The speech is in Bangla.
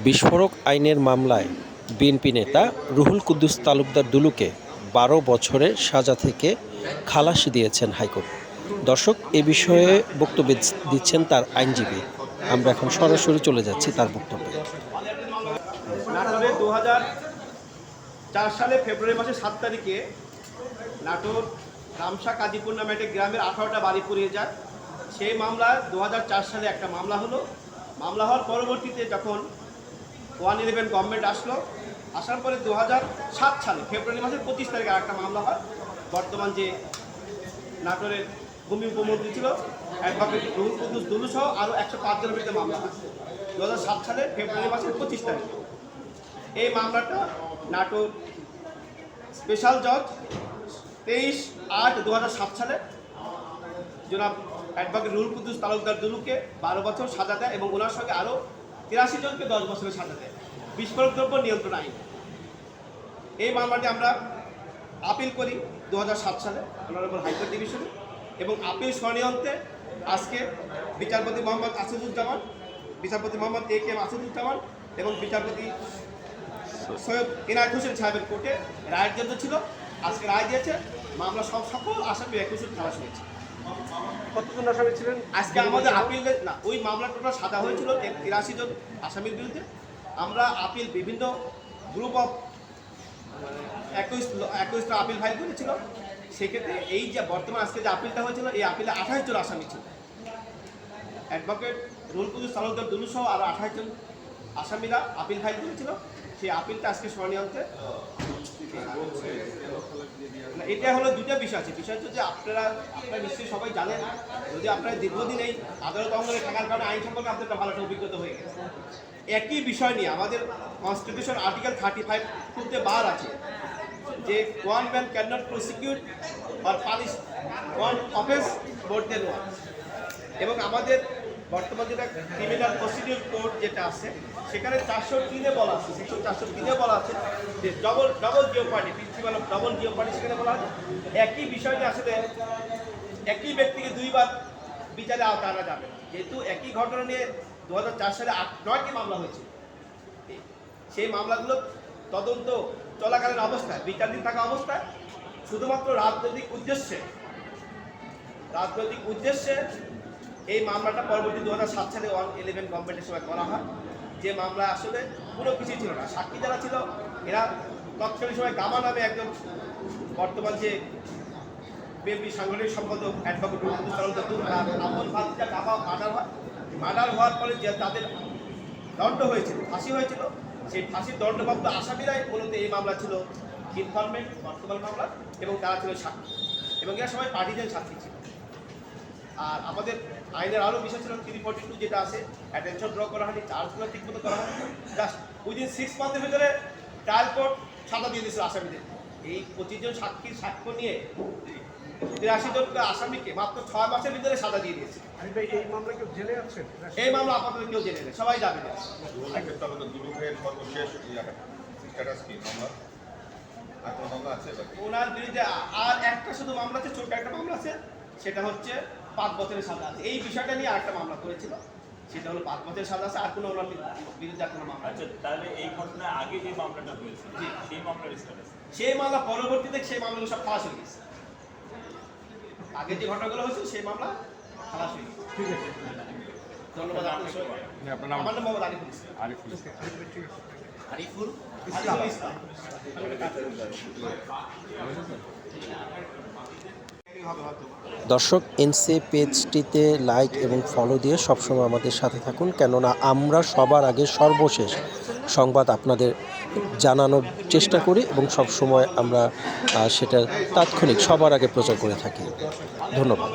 বিস্ফোরক আইনের মামলায় বিএনপি নেতা রুহুল কুদ্দুস তালুকদার দুলুকে ১২ বছরের সাজা থেকে খালাস দিয়েছেন হাইকোর্ট। দর্শক, এ বিষয়ে বক্তব্য দিচ্ছেন তার আইনজীবী। আমরা এখন সরাসরি চলে যাচ্ছি তার বক্তব্যে। নাটোরে 2004 সালে ফেব্রুয়ারি মাসের 7 তারিখে নাটোর রামসা কাজীপুর নামে একটা গ্রামের 18টা বাড়ি পুড়িয়ে যায়। সেই মামলায় 2004 সালে একটা মামলা হলো। মামলা হওয়ার পরবর্তীতে যখন 111 গভর্নমেন্ট আসার পরে 2007 সালে ফেব্রুয়ারি মাসের 25 তারিখে একটা মামলা হয়। বর্তমান যে নাটোরের ভূমি উপমন্ত্রী ছিল অ্যাডভোকেট রুহুল কুদ্দুস দুলু সহ আরও 105 জনের বিরুদ্ধে মামলা হয় 2007 সালে ফেব্রুয়ারি মাসের 25 তারিখে। এই মামলাটা নাটোর স্পেশাল জজ 23/8/2007 সালে জনাব অ্যাডভোকেট রুহুল কুদ্দুস তালুকদার দুলুকে 12 বছর সাজা দেয় এবং ওনার সঙ্গে আরও 83 জনকে 10 বছরের সাজা দেয় বিস্ফোরক দ্রব্য নিয়ন্ত্রণ আইন। এই মামলাটি আমরা আপিল করি 2007 সালে অনারেবল হাইকোর্ট ডিভিশনে, এবং আপিল শুনানিতে আজকে বিচারপতি মোহাম্মদ আসাদুজ্জামান, বিচারপতি মোহাম্মদ AK আসাদুজ্জামান এবং বিচারপতি সৈয়দ ইনায়েত হোসেন সাহেবের কোর্টে রায়ের জন্য ছিল। আজকে রায় দিয়েছে, মামলা সকল আসামি 21 খালাস হয়েছে। কতজন আসামি ছিলেন আজকে আমাদের আপিল না, ওই মামলা টোটাল সাজা হয়েছিল 83 জন আসামির বিরুদ্ধে। আমরা আপিল বিভিন্ন গ্রুপ অফ 21টা আপিল ফাইল করেছিল। সেক্ষেত্রে এই যে বর্তমান আজকে যে আপিলটা হয়েছিল, এই আপিলে 28 জন আসামি ছিল। অ্যাডভোকেট রুহুল কুদ্দুস তালুকদার দুলু সহ আরও 28 জন আসামিরা আপিল ফাইল করেছিল। সেই আপিলটা আজকে শুনানি হতে এটা হলো দুটা বিষয় আছে। বিষয় হচ্ছে যে আপনারা নিশ্চয়ই সবাই জানেন, যদি আপনারা দীর্ঘদিন এই আদালত অঙ্গনে থাকার কারণে আইন সম্পর্কে আপনাদের একটা ভালো একটা অভিজ্ঞতা হয়ে গেছে। একই বিষয় নিয়ে আমাদের কনস্টিটিউশন আর্টিকেল 35 খুলতে বার আছে যে one man cannot prosecute or punish one offense more than once, এবং আমাদের বর্তমান যেটা ক্রিমিনাল প্রসিডিউর কোড যেটা আছে সেখানে 403-এ বলা আছে, সেকশন 403-এ বলা আছে যে ডবল জিওপার্ডি, প্রিন্সিপাল অফ ডবল জিওপার্ডি সেখানে বলা আছে একই বিষয়টা আসলে একই ব্যক্তিকে দুইবার বিচারে আওতা আনা যাবে। যেহেতু একই ঘটনা নিয়ে 2004 সালে 9টি মামলা হয়েছে, সেই মামলাগুলো তদন্ত চলাকালীন অবস্থায়, বিচারাধীন থাকা অবস্থায় শুধুমাত্র রাজনৈতিক উদ্দেশ্যে এই মামলাটা পরবর্তী 2007 সালে 111 গভর্নমেন্টের সময় করা হয়। যে মামলা আসলে কোনো কিছুই ছিল না। সাক্ষী যারা ছিল এরা তৎকালীন সময় গামা নামে একজন বর্তমান যে বিএনপি সাংগঠনিক সম্পাদক অ্যাডভোকেট রুহুল কুদ্দুস তালুকদার দুলু আপন ভাতিজা গামা মার্ডার হওয়ার পরে যে তাদের দণ্ড হয়েছিল, ফাঁসি হয়েছিল, সেই ফাঁসির দণ্ডপ্রাপ্ত আসামিরাই মূলত এই মামলা ছিল ইনফরমেন্ট বর্তমান মামলা, এবং তারা ছিল সাক্ষী, এবং এরা সবাই পার্টিজান সাক্ষী ছিল। আর আমাদের আইনের আরও বিষয় ছিল 342 যেটা আছে, অ্যাটেনশন ড্র করা হয়নি, চার্জগুলো ঠিকমতো করা হয়নি, জাস্ট উইদিন 6 মান্থের ভিতরে ট্রায়াল কোর্ট সাজা দিয়ে দিয়েছিল আসামিদের। এই 25 জন সাক্ষীর সাক্ষ্য নিয়ে 83 জন আসামিকে মাত্র 6 মাসের ভিতরে সাজা দিয়ে দিয়েছে। এই মামলা কেউ জেলে আছে? এই মামলা আপাতত কেউ জেনে নেই, সবাই যাবে। ওনার বিরুদ্ধে আর একটা শুধু মামলা আছে, ছোট একটা মামলা আছে, সেটা হচ্ছে 5 বছরের সাজা আছে। এই বিষয়টা নিয়ে আরেকটা মামলা করেছিল, সেটা হলো 5 বছরের সাজা আছে। আর কোনো ওনার বিরুদ্ধে আর কোনো মামলা আছে? তাহলে এই ঘটনার আগে যে মামলাটা হয়েছিল সেই মামলা পরবর্তীতে সেই মামলাগুলো সব খালাস হয়ে গেছে। আগে যে ঘটনাগুলো হয়েছিল সেই মামলা খালাস হয়ে গেছে। ঠিক আছে, ধন্যবাদ। আমার নাম মোহাম্মদ আরিফুল ইসলাম। দর্শক, এনসে পেজটিতে লাইক এবং ফলো দিয়ে সবসময় আমাদের সাথে থাকুন, কেননা আমরা সবার আগে সর্বশেষ সংবাদ আপনাদের জানানোর চেষ্টা করি এবং সবসময় আমরা সেটা তাৎক্ষণিক সবার আগে প্রচার করে থাকি। ধন্যবাদ।